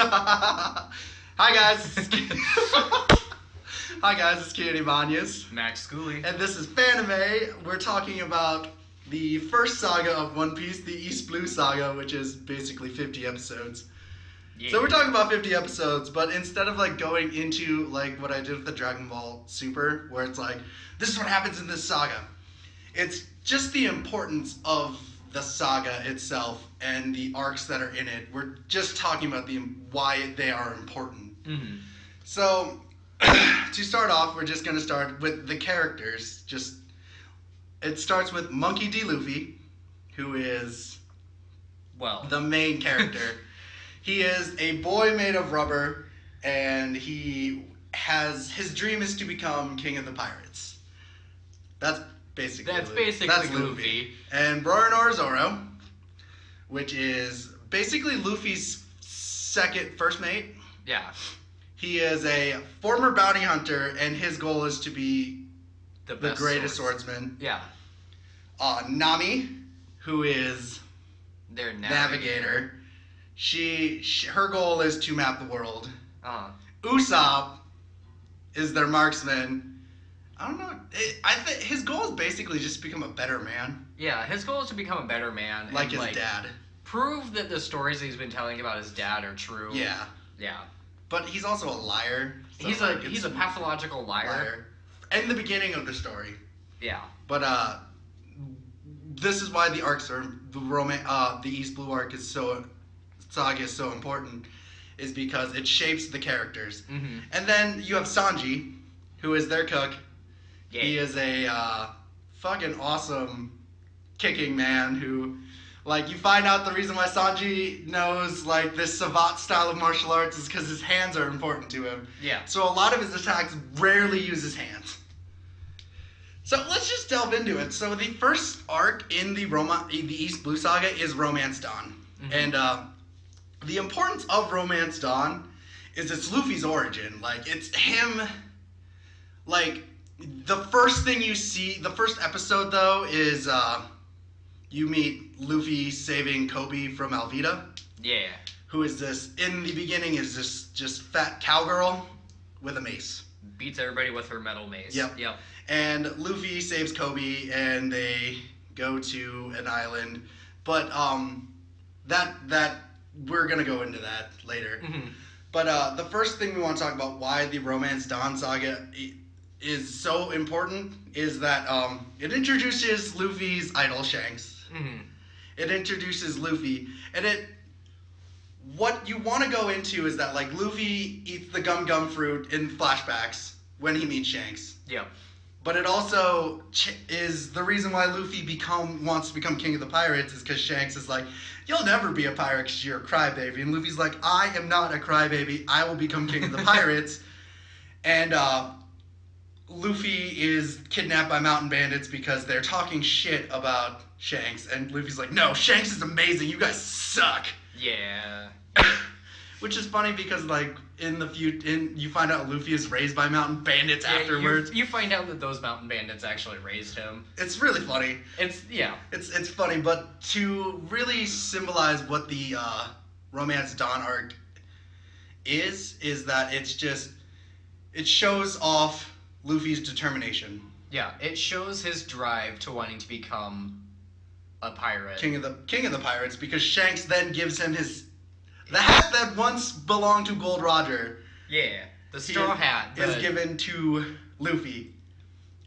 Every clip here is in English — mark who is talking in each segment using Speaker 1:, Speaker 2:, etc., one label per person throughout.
Speaker 1: Hi guys. Hi guys, it's Kien and Max.
Speaker 2: Max Schooley.
Speaker 1: And this is Fan-Ime. We're talking about the first saga of One Piece, the East Blue Saga, which is basically 50 episodes.
Speaker 2: Yeah.
Speaker 1: So we're talking about 50 episodes, but instead of like going into like what I did with the Dragon Ball Super, where it's like, this is what happens in this saga. It's just the importance of the saga itself and the arcs that are in it. We're just talking about why they are important.
Speaker 2: Mm-hmm.
Speaker 1: So, to start off, we're just going to start with the characters. It starts with Monkey D. Luffy, who is the main character. He is a boy made of rubber, and his dream is to become king of the pirates. That's basically
Speaker 2: Luffy.
Speaker 1: And Roronoa Zoro, which is basically Luffy's first mate.
Speaker 2: Yeah.
Speaker 1: He is a former bounty hunter, and his goal is to be the greatest swordsman.
Speaker 2: Yeah.
Speaker 1: Nami, who is
Speaker 2: their
Speaker 1: navigator. Her goal is to map the world. Usopp is their marksman. I don't know. I think his goal is basically just to become a better man.
Speaker 2: Yeah, his goal is to become a better man.
Speaker 1: Like his dad.
Speaker 2: Prove that the stories that he's been telling about his dad are true.
Speaker 1: Yeah.
Speaker 2: Yeah.
Speaker 1: But he's also a liar. So
Speaker 2: he's a pathological liar.
Speaker 1: In the beginning of the story.
Speaker 2: Yeah.
Speaker 1: But this is why the arcs are the East Blue arc saga is so important, is because it shapes the characters.
Speaker 2: Mm-hmm.
Speaker 1: And then you have Sanji, who is their cook.
Speaker 2: Yeah.
Speaker 1: He is a fucking awesome kicking man who, like, you find out the reason why Sanji knows, like, this savate style of martial arts is because his hands are important to him.
Speaker 2: Yeah.
Speaker 1: So a lot of his attacks rarely use his hands. So let's just delve into it. So the first arc in the East Blue Saga is Romance Dawn.
Speaker 2: Mm-hmm.
Speaker 1: And the importance of Romance Dawn is it's Luffy's origin. Like, it's him, like, the first thing you see, the first episode, though, is you meet Luffy saving Kobe from Alvida.
Speaker 2: Yeah.
Speaker 1: Who is in the beginning, is this just fat cowgirl with a mace.
Speaker 2: Beats everybody with her metal mace.
Speaker 1: Yep. And Luffy saves Kobe, and they go to an island. But that we're gonna go into that later.
Speaker 2: Mm-hmm.
Speaker 1: But the first thing we want to talk about why the Romance Dawn saga is so important is that it introduces Luffy's idol Shanks.
Speaker 2: Mm-hmm.
Speaker 1: It introduces Luffy, and what you want to go into is that, like, Luffy eats the gum fruit in flashbacks when he meets Shanks.
Speaker 2: Yeah.
Speaker 1: But it also is the reason why Luffy wants to become king of the pirates is because Shanks is like, you'll never be a pirate because you're a crybaby. And Luffy's like, I am not a crybaby. I will become king of the pirates. And Luffy is kidnapped by mountain bandits because they're talking shit about Shanks. And Luffy's like, no, Shanks is amazing. You guys suck.
Speaker 2: Yeah.
Speaker 1: Which is funny because, like, you find out Luffy is raised by mountain bandits afterwards.
Speaker 2: You find out that those mountain bandits actually raised him.
Speaker 1: It's really funny. It's funny, but to really symbolize what the Romance Dawn arc is that it shows off Luffy's determination.
Speaker 2: Yeah, it shows his drive to wanting to become a pirate.
Speaker 1: King of the pirates, because Shanks then gives him the hat that once belonged to Gold Roger.
Speaker 2: Yeah, the straw hat
Speaker 1: is given to Luffy,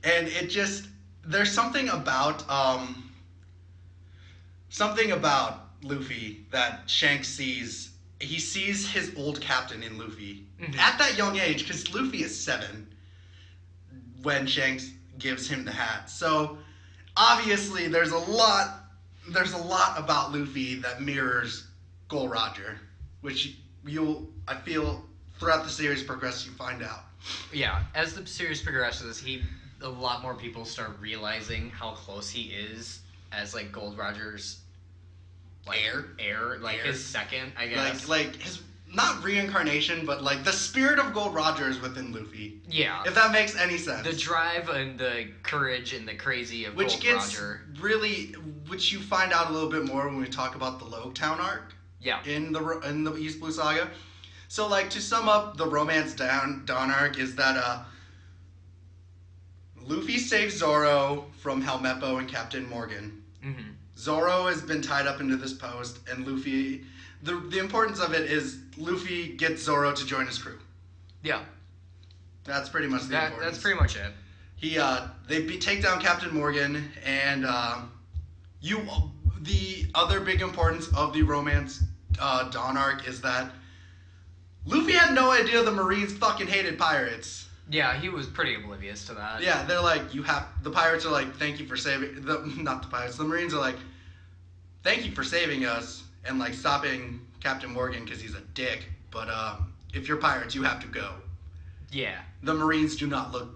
Speaker 1: and there's something about Luffy that Shanks sees. He sees his old captain in Luffy at that young age, because Luffy is 7 when Shanks gives him the hat. So obviously, there's a lot about Luffy that mirrors Gold Roger, which I feel throughout the series progresses, you find out.
Speaker 2: Yeah, as the series progresses, a lot more people start realizing how close he is as, like, Gold Roger's, like, heir, like, his second, I guess.
Speaker 1: Like his, not reincarnation, but, like, the spirit of Gold Roger is within Luffy.
Speaker 2: Yeah.
Speaker 1: If that makes any sense.
Speaker 2: The drive and the courage and the crazy of Gold Roger.
Speaker 1: Which you find out a little bit more when we talk about the Log Town arc.
Speaker 2: Yeah.
Speaker 1: In the East Blue Saga. So, like, to sum up the romance Dawn arc is that Luffy saves Zoro from Helmeppo and Captain Morgan.
Speaker 2: Mm-hmm.
Speaker 1: Zoro has been tied up into this post, and Luffy... The importance of it is Luffy gets Zoro to join his crew.
Speaker 2: Yeah.
Speaker 1: That's pretty much the importance.
Speaker 2: That's pretty much it.
Speaker 1: They take down Captain Morgan, and the other big importance of the romance Dawn arc is that Luffy had no idea the Marines fucking hated pirates.
Speaker 2: Yeah, he was pretty oblivious to that.
Speaker 1: Yeah, they're like, the pirates are like, thank you for saving, not the pirates, the Marines are like, thank you for saving us, and like stopping Captain Morgan because he's a dick, but if you're pirates, you have to go.
Speaker 2: Yeah.
Speaker 1: The Marines do not look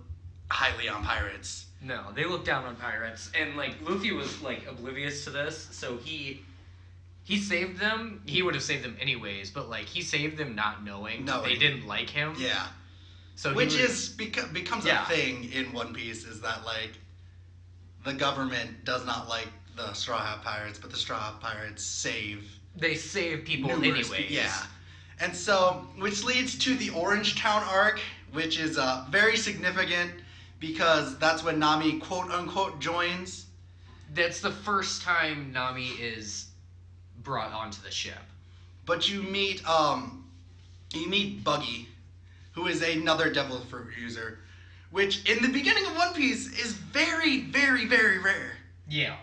Speaker 1: highly on pirates.
Speaker 2: No, they look down on pirates, and like Luffy was like oblivious to this, so he saved them. He would have saved them anyways, but like he saved them not knowing they didn't like him.
Speaker 1: Yeah.
Speaker 2: So
Speaker 1: which becomes a thing in One Piece is that like the government does not like the Straw Hat Pirates, but the Straw Hat Pirates save
Speaker 2: people anyways.
Speaker 1: Yeah. And so, which leads to the Orange Town arc, which is very significant because that's when Nami quote-unquote joins.
Speaker 2: That's the first time Nami is brought onto the ship.
Speaker 1: But you meet Buggy, who is another Devil Fruit user, which in the beginning of One Piece is very, very, very rare.
Speaker 2: Yeah.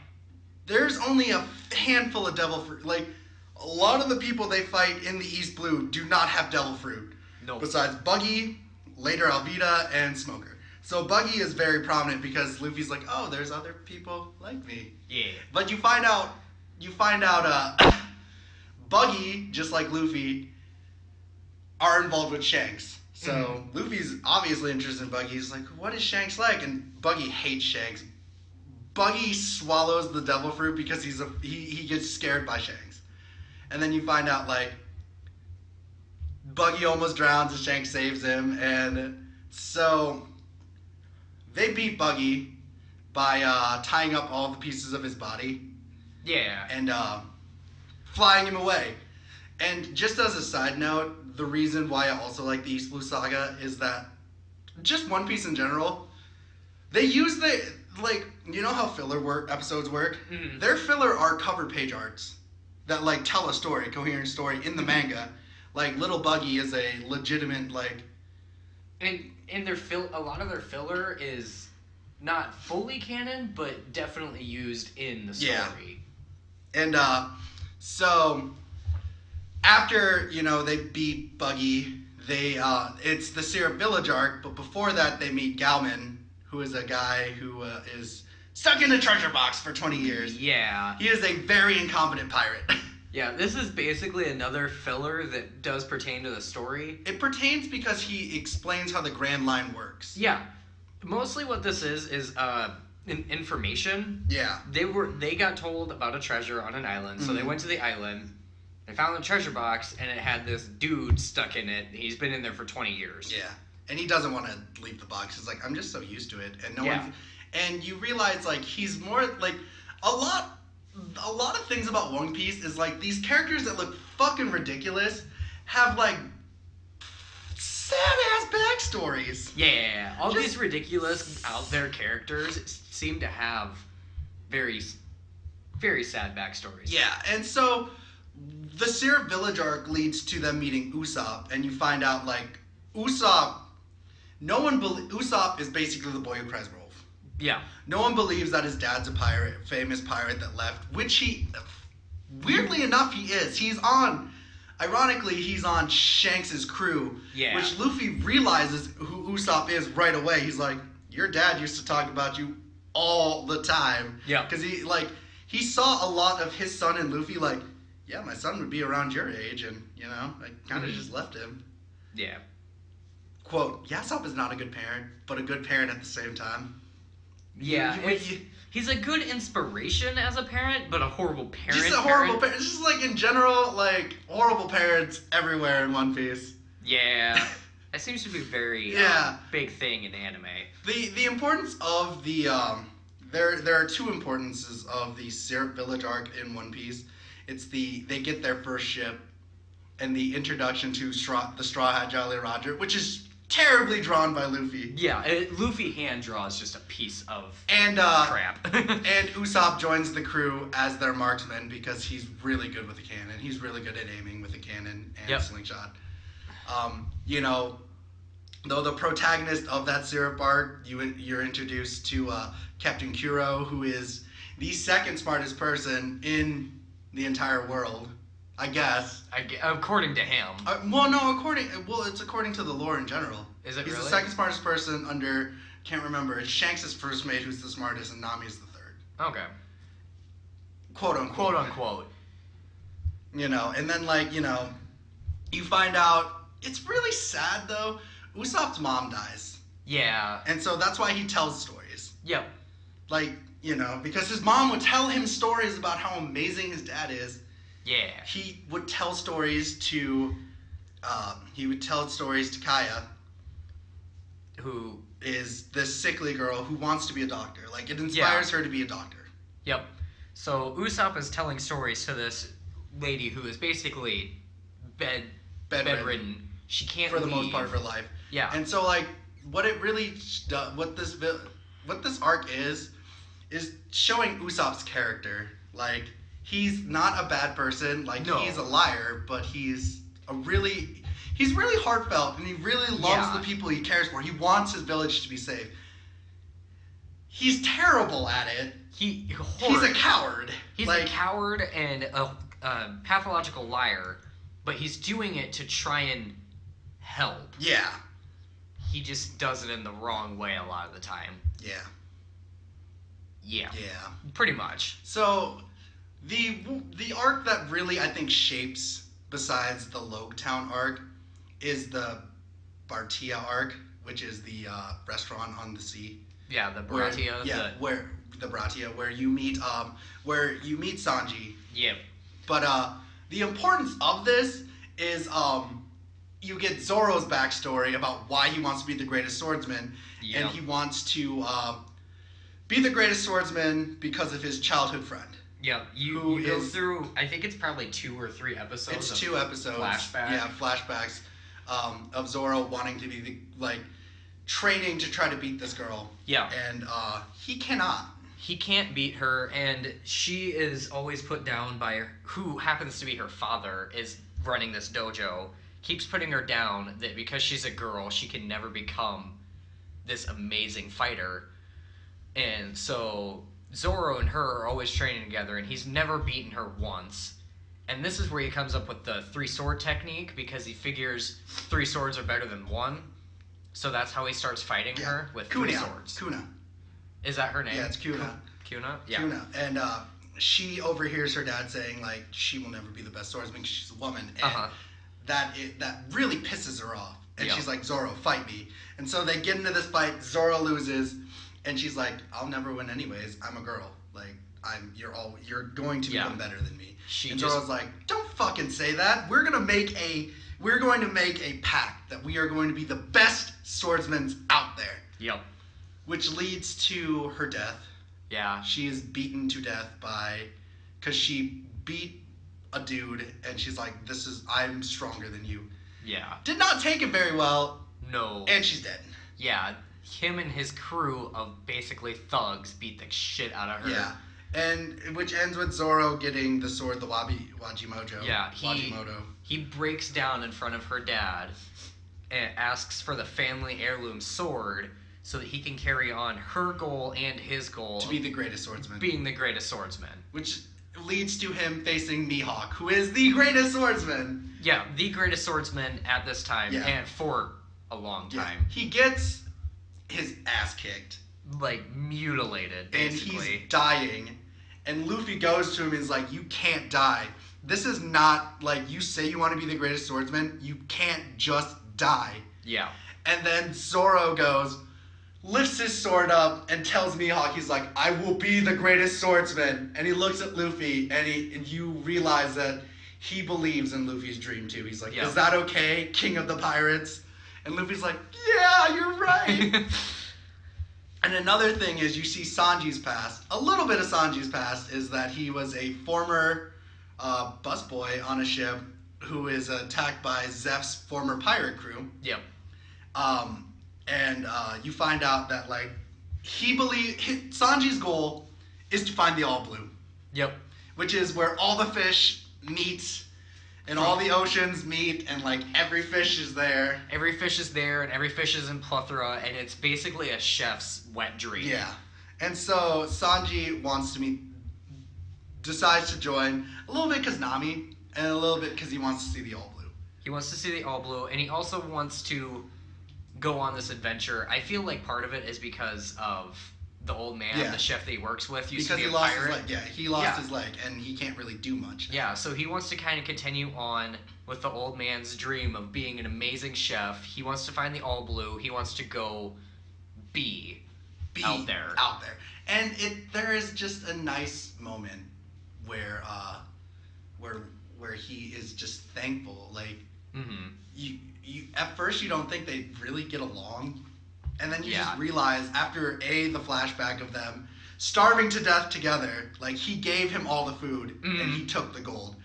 Speaker 1: There's only a handful of Devil Fruit. Like, a lot of the people they fight in the East Blue do not have Devil Fruit.
Speaker 2: No.
Speaker 1: Besides Buggy, later Alvida, and Smoker. So Buggy is very prominent because Luffy's like, oh, there's other people like me.
Speaker 2: Yeah.
Speaker 1: But you find out, Buggy, just like Luffy, are involved with Shanks. So Luffy's obviously interested in Buggy. He's like, what is Shanks like? And Buggy hates Shanks. Buggy swallows the Devil Fruit because he gets scared by Shanks. And then you find out, like, Buggy almost drowns and Shanks saves him. And so they beat Buggy by tying up all the pieces of his body.
Speaker 2: Yeah.
Speaker 1: And flying him away. And just as a side note, the reason why I also like the East Blue Saga is that just One Piece in general, they use you know how filler episodes work? Mm-hmm. Their filler are cover page arts that like tell a story, coherent story in the manga. Like Little Buggy is a legitimate like.
Speaker 2: And a lot of their filler is not fully canon, but definitely used in the story.
Speaker 1: Yeah. And so after they beat Buggy, it's the Syrup Village arc. But before that, they meet Galman, who is a guy who is stuck in a treasure box for 20 years.
Speaker 2: Yeah.
Speaker 1: He is a very incompetent pirate.
Speaker 2: Yeah, this is basically another filler that does pertain to the story.
Speaker 1: It pertains because he explains how the Grand Line works.
Speaker 2: Yeah. Mostly what this is information.
Speaker 1: Yeah.
Speaker 2: They got told about a treasure on an island, so they went to the island. They found the treasure box, and it had this dude stuck in it. He's been in there for 20 years.
Speaker 1: Yeah. And he doesn't want to leave the box. He's like, I'm just so used to it. And and you realize, like, he's more, like, a lot of things about One Piece is, like, these characters that look fucking ridiculous have, like, sad-ass backstories.
Speaker 2: Yeah. All these ridiculous, out-there characters seem to have very, very sad backstories.
Speaker 1: Yeah, and so the Syrup Village arc leads to them meeting Usopp, and you find out, like, Usopp is basically the boy who cries wolf.
Speaker 2: Yeah.
Speaker 1: No one believes that his dad's a pirate, famous pirate that left, which he, weirdly enough, he is. Ironically, he's on Shanks' crew, which Luffy realizes who Usopp is right away. He's like, your dad used to talk about you all the time.
Speaker 2: Yeah.
Speaker 1: Because he saw a lot of his son and Luffy, like, yeah, my son would be around your age, and, I kind of just left him.
Speaker 2: Yeah.
Speaker 1: Quote, Usopp is not a good parent, but a good parent at the same time.
Speaker 2: Yeah, he's a good inspiration as a parent, but a horrible parent.
Speaker 1: Just a horrible parent. Just like in general, like horrible parents everywhere in One Piece.
Speaker 2: Yeah, that seems to be a very big thing in anime.
Speaker 1: The importance of the there are two importances of the Syrup Village arc in One Piece. It's they get their first ship, and the introduction to the Straw Hat Jolly Roger, which is terribly drawn by Luffy.
Speaker 2: Yeah, Luffy hand draws just a piece of crap.
Speaker 1: And Usopp joins the crew as their marksman because he's really good with a cannon. He's really good at aiming with a cannon and slingshot. You know, though the protagonist of that syrup arc, you're introduced to Captain Kuro, who is the second smartest person in the entire world. I guess.
Speaker 2: According to him.
Speaker 1: It's according to the lore in general.
Speaker 2: Is it
Speaker 1: He's
Speaker 2: really?
Speaker 1: the second smartest person under, can't remember, it's Shanks' first mate who's the smartest, and Nami's the third.
Speaker 2: Okay.
Speaker 1: Quote unquote.
Speaker 2: Quote unquote.
Speaker 1: You know, and then, like, you know, you find out, it's really sad, though, Usopp's mom dies.
Speaker 2: Yeah.
Speaker 1: And so that's why he tells stories.
Speaker 2: Yep.
Speaker 1: Like, you know, because his mom would tell him stories about how amazing his dad is.
Speaker 2: Yeah.
Speaker 1: He would tell stories to Kaya,
Speaker 2: who
Speaker 1: is this sickly girl who wants to be a doctor. Like, it inspires her to be a doctor.
Speaker 2: Yep. So Usopp is telling stories to this lady who is basically bedridden. She can't
Speaker 1: for the
Speaker 2: leave.
Speaker 1: most part of her life.
Speaker 2: Yeah.
Speaker 1: And so, like, what this arc is showing Usopp's character. Like, he's not a bad person. Like, he's a liar, but he's really heartfelt, and he really loves the people he cares for. He wants his village to be safe. He's terrible at it. He's a coward.
Speaker 2: He's a coward and a pathological liar, but he's doing it to try and help.
Speaker 1: Yeah.
Speaker 2: He just does it in the wrong way a lot of the time.
Speaker 1: Yeah.
Speaker 2: Yeah.
Speaker 1: Yeah.
Speaker 2: Pretty much.
Speaker 1: So, the arc that really, I think, shapes, besides the Logetown arc, is the Bartia arc, which is the restaurant on the sea.
Speaker 2: Yeah, the Bratia.
Speaker 1: Where you meet Sanji.
Speaker 2: Yep.
Speaker 1: But the importance of this is you get Zoro's backstory about why he wants to be the greatest swordsman, and he wants to be the greatest swordsman because of his childhood friend.
Speaker 2: Yeah, you go through, I think it's probably 2 or 3 episodes.
Speaker 1: It's 2 episodes.
Speaker 2: Flashback.
Speaker 1: Yeah, flashbacks of Zoro wanting to be training to try to beat this girl.
Speaker 2: Yeah.
Speaker 1: And he cannot.
Speaker 2: He can't beat her, and she is always put down by who happens to be her father, is running this dojo. Keeps putting her down that because she's a girl, she can never become this amazing fighter. And so Zoro and her are always training together, and he's never beaten her once. And this is where he comes up with the 3-sword technique, because he figures 3 swords are better than 1. So that's how he starts fighting her, with 3 swords.
Speaker 1: Kuna.
Speaker 2: Is that her name?
Speaker 1: Yeah, it's Kuna.
Speaker 2: Kuna? Yeah.
Speaker 1: Kuna. And she overhears her dad saying, like, she will never be the best swordsman because she's a woman. And that really pisses her off. And she's like, Zoro, fight me. And so they get into this fight. Zoro loses. And she's like, I'll never win anyways. I'm a girl. Like, you're going to become better than me. And Zoro's like, don't fucking say that. We're going to make a pact that we are going to be the best swordsmen out there.
Speaker 2: Yep.
Speaker 1: Which leads to her death.
Speaker 2: Yeah.
Speaker 1: She is beaten to death because she beat a dude, and she's like, I'm stronger than you.
Speaker 2: Yeah.
Speaker 1: Did not take it very well.
Speaker 2: No.
Speaker 1: And she's dead.
Speaker 2: Yeah. Him and his crew of basically thugs beat the shit out of her.
Speaker 1: Yeah. And which ends with Zoro getting the sword, the Wajimoto.
Speaker 2: Yeah.
Speaker 1: Wajimoto.
Speaker 2: He breaks down in front of her dad and asks for the family heirloom sword so that he can carry on her goal and his goal
Speaker 1: to be the greatest swordsman.
Speaker 2: Being the greatest swordsman.
Speaker 1: Which leads to him facing Mihawk, who is the greatest swordsman.
Speaker 2: Yeah, the greatest swordsman at this time and for a long time.
Speaker 1: Yeah. He gets his ass kicked.
Speaker 2: Like, mutilated, basically.
Speaker 1: And he's dying. And Luffy goes to him and is like, you can't die. This is not, like, you say you want to be the greatest swordsman, you can't just die.
Speaker 2: Yeah.
Speaker 1: And then Zoro lifts his sword up and tells Mihawk, he's like, I will be the greatest swordsman. And he looks at Luffy, and you realize that he believes in Luffy's dream too. He's like, is that okay, King of the Pirates? And Luffy's like, yeah, you're right. And another thing is, you see Sanji's past. A little bit of Sanji's past is that he was a former busboy on a ship who is attacked by Zeph's former pirate crew.
Speaker 2: Yep.
Speaker 1: And you find out that like Sanji's goal is to find the All Blue.
Speaker 2: Yep.
Speaker 1: Which is where all the fish meet and all the oceans meet, and like every fish is there.
Speaker 2: Every fish is there, and every fish is in plethora, and it's basically a chef's wet dream.
Speaker 1: Yeah. And so Sanji decides to join a little bit because Nami, and a little bit because he wants to see the All Blue.
Speaker 2: He wants to see the All Blue, and he also wants to go on this adventure. I feel like part of it is because of the old man, the chef that he works with, used to be a pirate.
Speaker 1: His leg. Yeah, he lost his leg, and he can't really do much.
Speaker 2: Yeah, so he wants to kind of continue on with the old man's dream of being an amazing chef. He wants to find the All Blue. He wants to go be out there.
Speaker 1: And there is just a nice moment where he is just thankful. Like, you at first you don't think they really get along. And then you just realize after the flashback of them starving to death together, like he gave him all the food and he took the gold.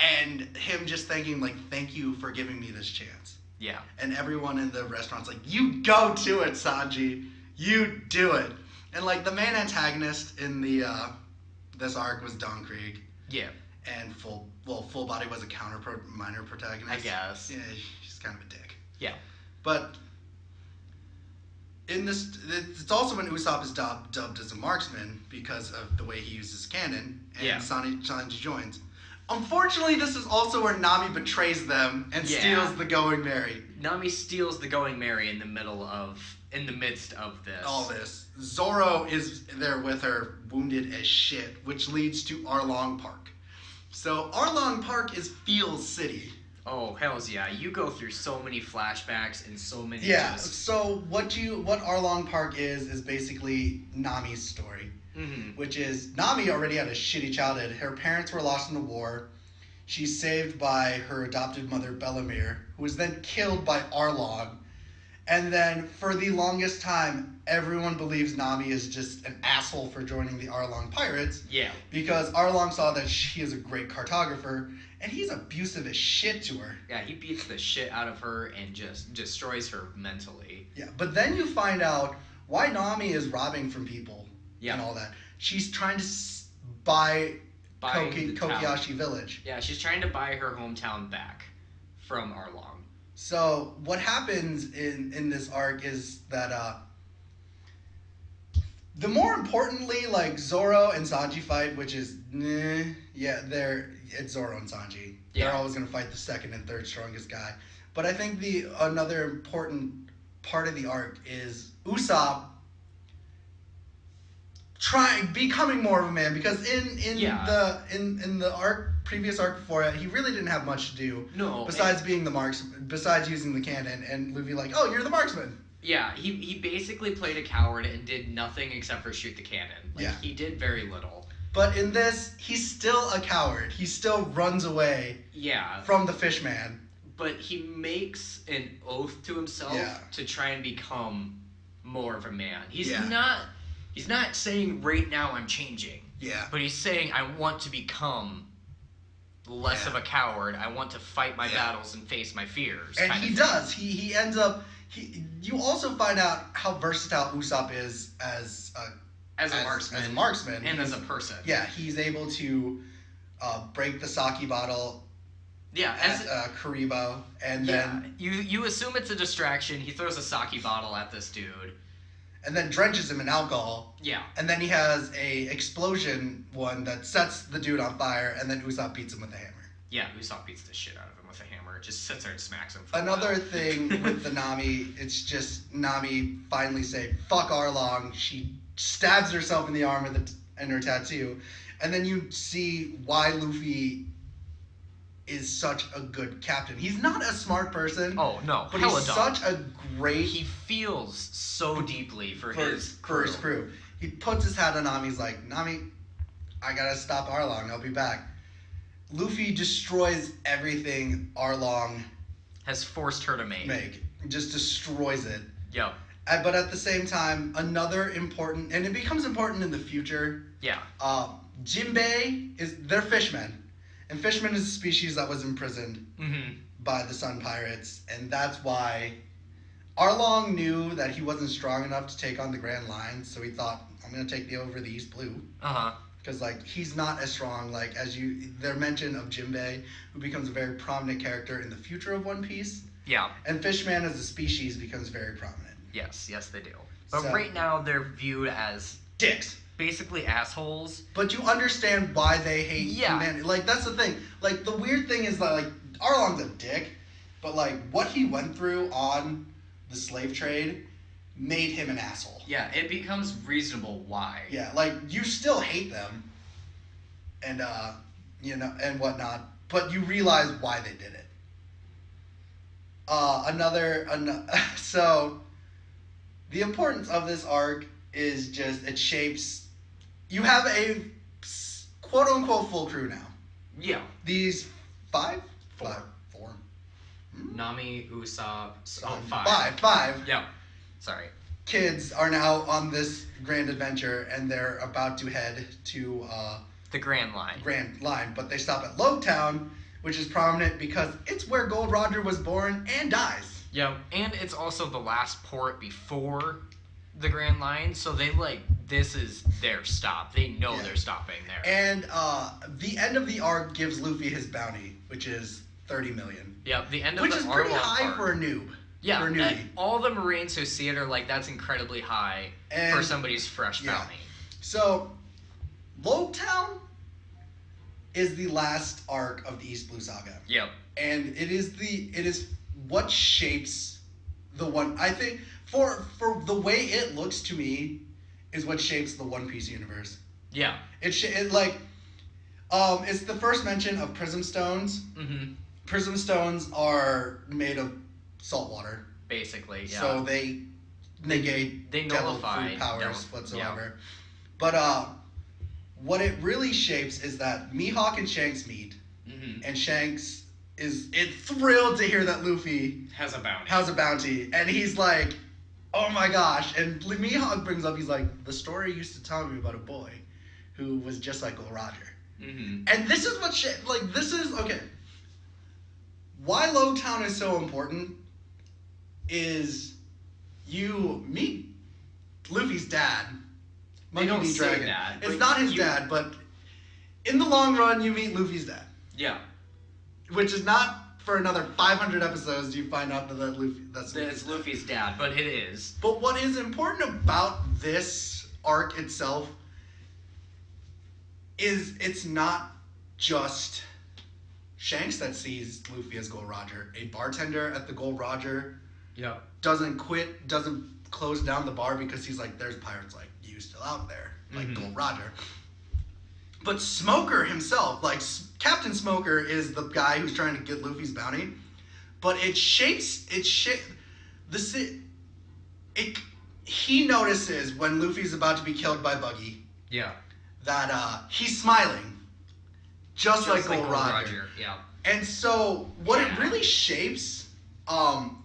Speaker 1: And him just thinking like, thank you for giving me this chance.
Speaker 2: Yeah.
Speaker 1: And everyone in the restaurant's like, you go to it, Sanji. You do it. And like the main antagonist in the this arc was Don Krieg.
Speaker 2: Yeah.
Speaker 1: And Full Body was a minor protagonist.
Speaker 2: I guess.
Speaker 1: Yeah, he's kind of a dick.
Speaker 2: Yeah.
Speaker 1: But in this, it's also when Usopp is dubbed as a marksman because of the way he uses cannon, and Sanji joins. Unfortunately, this is also where Nami betrays them and steals the Going Merry.
Speaker 2: Nami steals the Going Merry in the midst of this.
Speaker 1: All this. Zoro is there with her, wounded as shit, which leads to Arlong Park. So Arlong Park is Feels City.
Speaker 2: Oh, hells yeah. You go through so many flashbacks and so many...
Speaker 1: Yeah, so what Arlong Park is basically Nami's story. Which is, Nami already had a shitty childhood. Her parents were lost in the war. She's saved by her adopted mother, Bellamere, who was then killed by Arlong. And then, for the longest time, everyone believes Nami is just an asshole for joining the Arlong Pirates.
Speaker 2: Yeah.
Speaker 1: Because Arlong saw that she is a great cartographer, and he's abusive as shit to her.
Speaker 2: Yeah, he beats the shit out of her and just destroys her mentally.
Speaker 1: Yeah, but then you find out why Nami is robbing from people and all that. She's trying to buy Kokiyashi Village.
Speaker 2: Yeah, she's trying to buy her hometown back from Arlong.
Speaker 1: So what happens in this arc is that the more importantly, like Zoro and Sanji fight, which is it's Zoro and Sanji. Yeah. They're always gonna fight the second and third strongest guy. But I think another important part of the arc is Usopp becoming more of a man, because in the previous arc before it, he really didn't have much to do.
Speaker 2: No.
Speaker 1: Besides besides using the cannon, and Luffy like, oh, you're the marksman.
Speaker 2: Yeah, he basically played a coward and did nothing except for shoot the cannon. He did very little.
Speaker 1: But in this, he's still a coward. He still runs away.
Speaker 2: Yeah.
Speaker 1: From the fishman.
Speaker 2: But he makes an oath to himself to try and become more of a man. He's not saying right now I'm changing.
Speaker 1: Yeah.
Speaker 2: But he's saying I want to become less of a coward. I want to fight my battles and face my fears.
Speaker 1: And he does. He ends up. You also find out how versatile Usopp is as a marksman
Speaker 2: and as a person.
Speaker 1: Yeah, he's able to break the sake bottle.
Speaker 2: Yeah,
Speaker 1: at Karibo, and then
Speaker 2: you assume it's a distraction. He throws a sake bottle at this dude,
Speaker 1: and then drenches him in alcohol.
Speaker 2: Yeah,
Speaker 1: and then he has a explosion one that sets the dude on fire, and then Usopp beats him with a hammer.
Speaker 2: Yeah, Usopp beats the shit out of him with a hammer. Just sits there and smacks him.
Speaker 1: Another thing with the Nami, it's just Nami finally saying "fuck Arlong." She stabs herself in the arm with her tattoo, and then you see why Luffy is such a good captain. He's not a smart person.
Speaker 2: Oh no,
Speaker 1: but he's such a great.
Speaker 2: He feels so deeply for his crew.
Speaker 1: He puts his hat on Nami. He's like, Nami, I gotta stop Arlong. I'll be back. Luffy destroys everything Arlong
Speaker 2: has forced her to make.
Speaker 1: Just destroys it.
Speaker 2: Yeah.
Speaker 1: But at the same time, another important, and it becomes important in the future.
Speaker 2: Yeah.
Speaker 1: Jinbei they're fishmen. And Fishman is a species that was imprisoned
Speaker 2: Mm-hmm.
Speaker 1: by the Sun Pirates, and that's why Arlong knew that he wasn't strong enough to take on the Grand Line, so he thought, I'm going to take over the East Blue.
Speaker 2: Uh-huh.
Speaker 1: Because, like, he's not as strong, like, as their mention of Jinbei, who becomes a very prominent character in the future of One Piece.
Speaker 2: Yeah.
Speaker 1: And Fishman as a species becomes very prominent.
Speaker 2: Yes, they do. But
Speaker 1: So-
Speaker 2: right now, they're viewed as
Speaker 1: Dicks.
Speaker 2: basically assholes.
Speaker 1: But you understand why they hate
Speaker 2: Yeah.
Speaker 1: humanity. Like, that's the thing. Like, the weird thing is that, like, Arlong's a dick, but, like, what he went through on the slave trade made him an asshole.
Speaker 3: Yeah, it becomes reasonable why.
Speaker 1: Yeah, like, you still hate them, and, you know, and whatnot, but you realize why they did it. So, the importance of this arc is just, it shapes, you have a quote-unquote full crew now.
Speaker 2: Yeah.
Speaker 1: These five?
Speaker 2: Four.
Speaker 1: Four.
Speaker 2: Nami, Usopp,
Speaker 1: Five
Speaker 2: Yeah. Sorry.
Speaker 1: kids are now on this grand adventure, and they're about to head to
Speaker 2: The Grand Line.
Speaker 1: Grand Line, but they stop at Logetown, which is prominent because it's where Gold Roger was born and dies.
Speaker 2: Yeah, and it's also the last port before the Grand Line, so this is their stop. They know they're stopping there.
Speaker 1: And the end of the arc gives Luffy his bounty, which is 30 million.
Speaker 2: Yeah, the end of
Speaker 1: Which
Speaker 2: the
Speaker 1: is pretty
Speaker 2: Arlong
Speaker 1: high
Speaker 2: part.
Speaker 1: for a noob.
Speaker 2: Yeah,
Speaker 1: for a newbie.
Speaker 2: all the Marines who see it are like, that's incredibly high
Speaker 1: And-
Speaker 2: for somebody's fresh
Speaker 1: yeah.
Speaker 2: bounty.
Speaker 1: So, Logetown is the last arc of the East Blue Saga.
Speaker 2: Yep.
Speaker 1: And it is what shapes the one, I think, for the way it looks to me, is what shapes the One Piece universe.
Speaker 2: Yeah.
Speaker 1: It's the first mention of prism stones.
Speaker 2: Mm-hmm.
Speaker 1: Prism stones are made of salt water,
Speaker 2: Basically, yeah.
Speaker 1: so they negate
Speaker 2: They
Speaker 1: devil
Speaker 2: nullify
Speaker 1: fruit powers
Speaker 2: devil-
Speaker 1: whatsoever. But what it really shapes is that Mihawk and Shanks meet,
Speaker 2: Mm-hmm.
Speaker 1: and Shanks is thrilled to hear that Luffy
Speaker 3: Has a bounty.
Speaker 1: has a bounty, and he's like, oh my gosh. And Mihawk brings up, he's like, the story used to tell me about a boy who was just like Gold Roger.
Speaker 2: Mm-hmm.
Speaker 1: And this is what okay. Why Logetown is so important is you meet Luffy's dad.
Speaker 2: They don't
Speaker 1: Monkey D.
Speaker 2: say
Speaker 1: Dragon.
Speaker 2: that,
Speaker 1: It's
Speaker 2: but
Speaker 1: not his
Speaker 2: you-
Speaker 1: dad, but in the long run, you meet Luffy's dad.
Speaker 2: Yeah.
Speaker 1: Which is not for another 500 episodes you find out that that's
Speaker 2: It's Luffy's dad, but it is.
Speaker 1: But what is important about this arc itself is it's not just Shanks that sees Luffy as Gold Roger. A bartender at the Gold Roger
Speaker 2: Yeah.
Speaker 1: doesn't close down the bar because he's like, there's pirates like you still out there, like
Speaker 2: Mhm.
Speaker 1: Gold Roger. But Smoker himself, like Captain Smoker, is the guy who's trying to get Luffy's bounty. But he notices when Luffy's about to be killed by Buggy
Speaker 2: Yeah.
Speaker 1: that he's smiling, just like Gold Roger.
Speaker 2: Yeah.
Speaker 1: And so what it
Speaker 2: Yeah.
Speaker 1: really shapes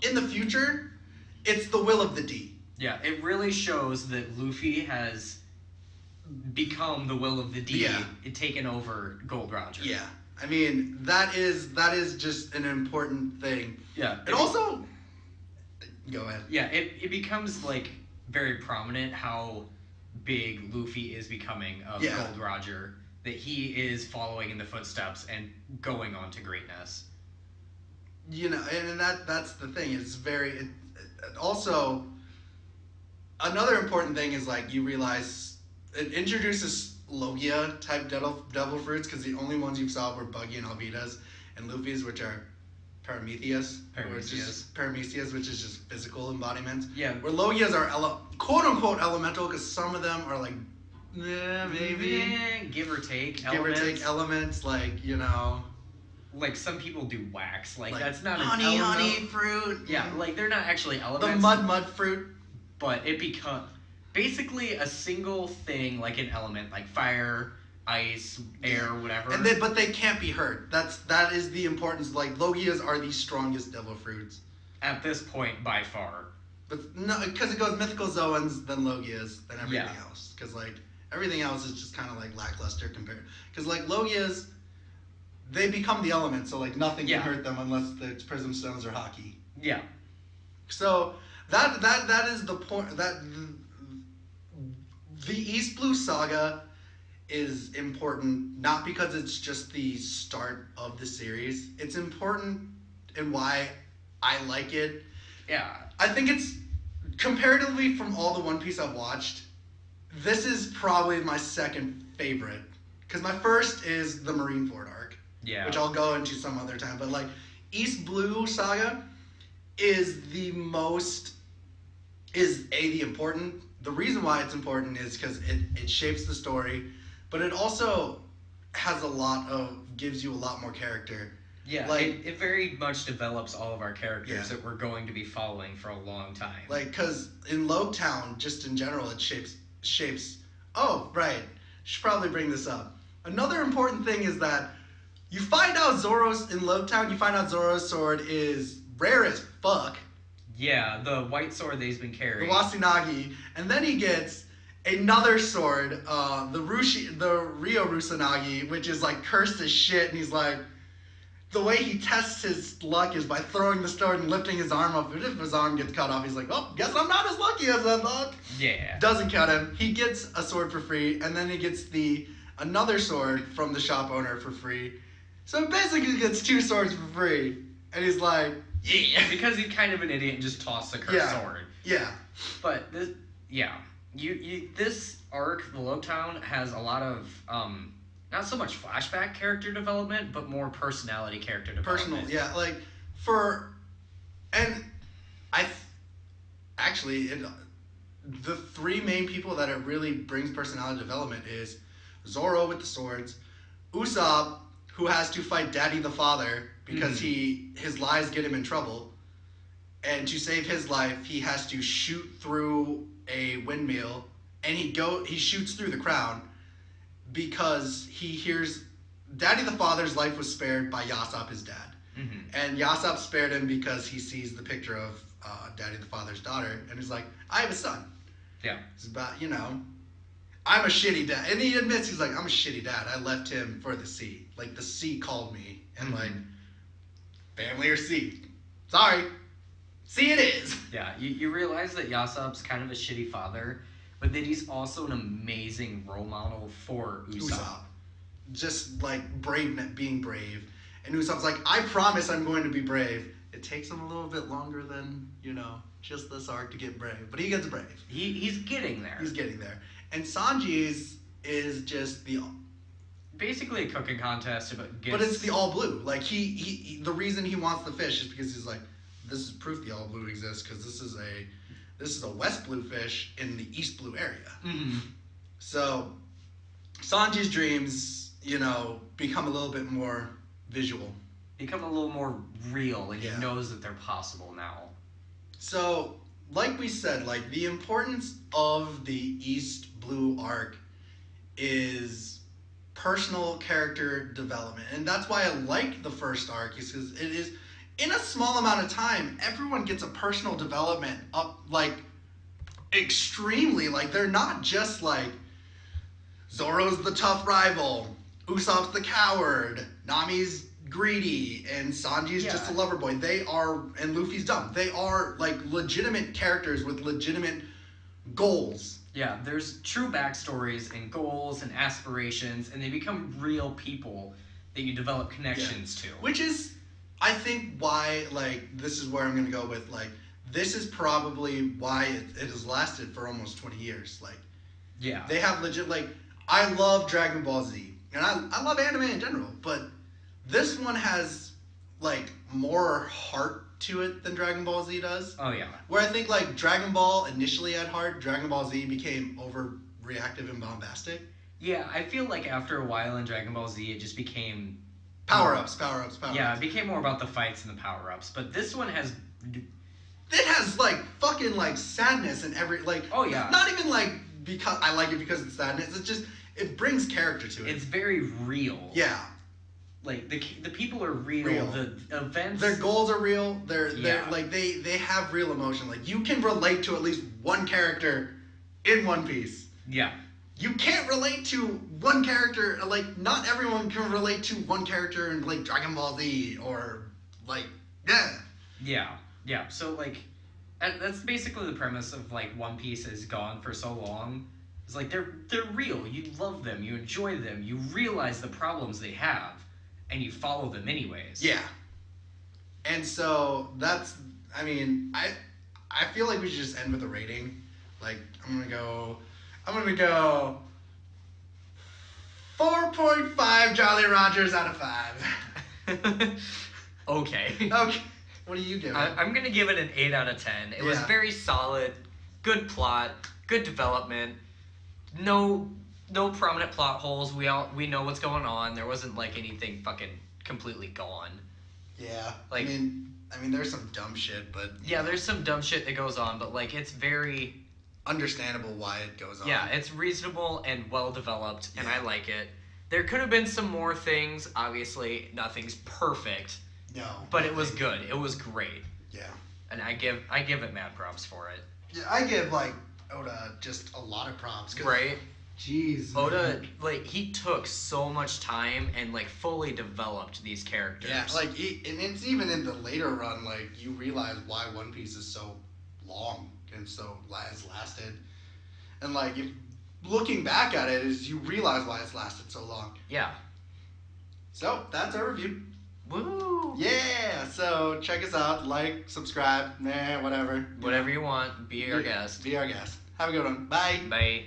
Speaker 1: in the future, it's the will of the D.
Speaker 2: Yeah, it really shows that Luffy has become the will of the D,
Speaker 1: Yeah.
Speaker 2: taken over Gold Roger.
Speaker 1: Yeah. I mean, that is just an important thing.
Speaker 2: Yeah.
Speaker 1: And also, go ahead.
Speaker 2: Yeah, it becomes like very prominent how big Luffy is becoming of
Speaker 1: Yeah.
Speaker 2: Gold Roger, that he is following in the footsteps and going on to greatness.
Speaker 1: You know, and that's the thing. It's also another important thing is like you realize it introduces Logia type devil fruits because the only ones you saw were Buggy and Alvida's, and Luffy's, which are Parametheus, which is just physical embodiments.
Speaker 2: Yeah.
Speaker 1: Where Logias are quote unquote elemental because some of them are like, maybe
Speaker 2: Give or take
Speaker 1: elements, like, you know.
Speaker 2: Like some people do wax. Like,
Speaker 1: Like
Speaker 2: that's not
Speaker 1: honey
Speaker 2: an element.
Speaker 1: fruit.
Speaker 2: Yeah, like they're not actually
Speaker 1: The
Speaker 2: elements.
Speaker 1: mud fruit.
Speaker 2: But it becomes basically a single thing, like an element, like fire, ice, air, whatever.
Speaker 1: But they can't be hurt. That is the importance. Like, Logias are the strongest devil fruits.
Speaker 2: At this point, by far.
Speaker 1: But no, because it goes mythical Zoans, then Logias, then everything
Speaker 2: Yeah.
Speaker 1: else. Because like everything else is just kind of like lackluster compared. Because like Logias, they become the element, so like nothing
Speaker 2: Yeah.
Speaker 1: can hurt them unless it's prism stones or hockey.
Speaker 2: Yeah.
Speaker 1: So that is the point. That the East Blue Saga is important not because it's just the start of the series. It's important in why I like it.
Speaker 2: Yeah.
Speaker 1: I think it's comparatively from all the One Piece I've watched, this is probably my second favorite. Because my first is the Marineford arc.
Speaker 2: Yeah.
Speaker 1: Which I'll go into some other time. But like East Blue Saga is the most the important. The reason why it's important is because it shapes the story, but it also has gives you a lot more character.
Speaker 2: Yeah,
Speaker 1: like
Speaker 2: it very much develops all of our characters that we're going to be following for a long time.
Speaker 1: Like, because in Logetown, just in general, it shapes. Oh, right. Should probably bring this up. Another important thing is that you find out in Logetown, you find out Zoro's sword is rare as fuck.
Speaker 2: Yeah, the white sword that he's been carrying.
Speaker 1: The Wasunagi. And then he gets another sword, the Ryo Rusanagi, which is like cursed as shit, and he's like, the way he tests his luck is by throwing the sword and lifting his arm up. If his arm gets cut off, he's like, oh, guess I'm not as lucky as I thought.
Speaker 2: Yeah.
Speaker 1: Doesn't cut him. He gets a sword for free, and then he gets another sword from the shop owner for free. So he basically gets 2 swords for free. And he's like, yeah.
Speaker 2: Because he's kind of an idiot and just tossed the cursed sword.
Speaker 1: Yeah.
Speaker 2: But this, this arc, the Logetown, has a lot of not so much flashback character development, but more personality character development.
Speaker 1: Personal, yeah. Like the 3 main people that it really brings personality development is Zoro with the swords, Usopp, who has to fight Daddy the Father because his lies get him in trouble, and to save his life, he has to shoot through a windmill, and he shoots through the crown because he hears Daddy the Father's life was spared by Yasopp, his dad. Mm-hmm. And Yasopp spared him because he sees the picture of Daddy the Father's daughter, and he's like, I have a son.
Speaker 2: Yeah.
Speaker 1: It's about, I'm a shitty dad. And he admits, he's like, I'm a shitty dad. I left him for the sea. Like, the sea called me. And, like, family or sea. Sorry. Sea it is.
Speaker 2: Yeah, you realize that Yasopp's kind of a shitty father, but that he's also an amazing role model for Usopp.
Speaker 1: Just, like, being brave. And Usopp's like, I promise I'm going to be brave. It takes him a little bit longer than, just this arc to get brave. But he gets brave.
Speaker 2: He's getting there.
Speaker 1: He's getting there. And Sanji's is just
Speaker 2: basically a cooking contest, but
Speaker 1: it's the all blue. Like he the reason he wants the fish is because he's like, this is proof the all blue exists because this is a west blue fish in the east blue area. Mm-hmm. So Sanji's dreams, become a little bit more visual,
Speaker 2: become a little more real, and he knows that they're possible now.
Speaker 1: So, like we said, like the importance of the East Blue arc is personal character development, and that's why I like the first arc, is because it is in a small amount of time everyone gets a personal development up like extremely. Like they're not just like Zoro's the tough rival, Usopp's the coward, Nami's greedy, and Sanji's just a lover boy. And Luffy's dumb. They are like legitimate characters with legitimate goals.
Speaker 2: Yeah, there's true backstories and goals and aspirations, and they become real people that you develop connections to.
Speaker 1: Which is, I think, why, like, this is where I'm going to go with, like, this is probably why it has lasted for almost 20 years. Like,
Speaker 2: yeah.
Speaker 1: They have legit, like, I love Dragon Ball Z, and I love anime in general, but this one has, like, more heart to it than Dragon Ball Z does.
Speaker 2: Oh, yeah.
Speaker 1: Where I think, like, Dragon Ball initially had heart, Dragon Ball Z became overreactive and bombastic.
Speaker 2: Yeah, I feel like after a while in Dragon Ball Z, it just became...
Speaker 1: Power-ups.
Speaker 2: Yeah, it became more about the fights and the power-ups. But this one has...
Speaker 1: It has, like, fucking, like, sadness and every, like...
Speaker 2: Oh, yeah.
Speaker 1: Not even, like, because I like it because it's sadness. It's just, it brings character to it.
Speaker 2: It's very real.
Speaker 1: Yeah.
Speaker 2: Like, the people are real. The events...
Speaker 1: Their goals are real. They're like, they have real emotion. Like, you can relate to at least one character in One Piece.
Speaker 2: Yeah.
Speaker 1: you can't relate to one character. Like, not everyone can relate to one character in, like, Dragon Ball Z or, like,
Speaker 4: Yeah. So, like, that's basically the premise of, like, One Piece is gone for so long. It's like, they're real. You love them. You enjoy them. You realize the problems they have. And you follow them anyways.
Speaker 1: Yeah. And so, that's, I mean, I feel like we should just end with a rating. Like, I'm gonna go 4.5 Jolly Rogers out of 5.
Speaker 2: Okay.
Speaker 1: Okay. What do you give it?
Speaker 2: I'm gonna give it an 8 out of 10. It was very solid, good plot, good development. No prominent plot holes. We know what's going on. There wasn't like anything fucking completely gone.
Speaker 1: Yeah.
Speaker 2: Like,
Speaker 1: I mean, there's some dumb shit, but
Speaker 2: yeah, there's some dumb shit that goes on, but like it's very
Speaker 1: understandable why it goes on.
Speaker 2: Yeah, it's reasonable and well developed, and I like it. There could have been some more things. Obviously, nothing's perfect.
Speaker 1: No.
Speaker 2: But it was good. It was great.
Speaker 1: Yeah.
Speaker 2: And I give it mad props for it.
Speaker 1: Yeah, I give like Oda just a lot of props.
Speaker 2: Right?
Speaker 1: Jeez.
Speaker 2: Oda, like, he took so much time and like fully developed these characters.
Speaker 1: Yeah, like, and it's even in the later run, like, you realize why One Piece is so long and so has lasted. And like, if looking back at it, is you realize why it's lasted so long.
Speaker 2: Yeah.
Speaker 1: So that's our review.
Speaker 2: Woo!
Speaker 1: Yeah. So check us out. Like, subscribe, whatever.
Speaker 2: Whatever you want. Be our guest.
Speaker 1: Be our guest. Have a good one. Bye.
Speaker 2: Bye.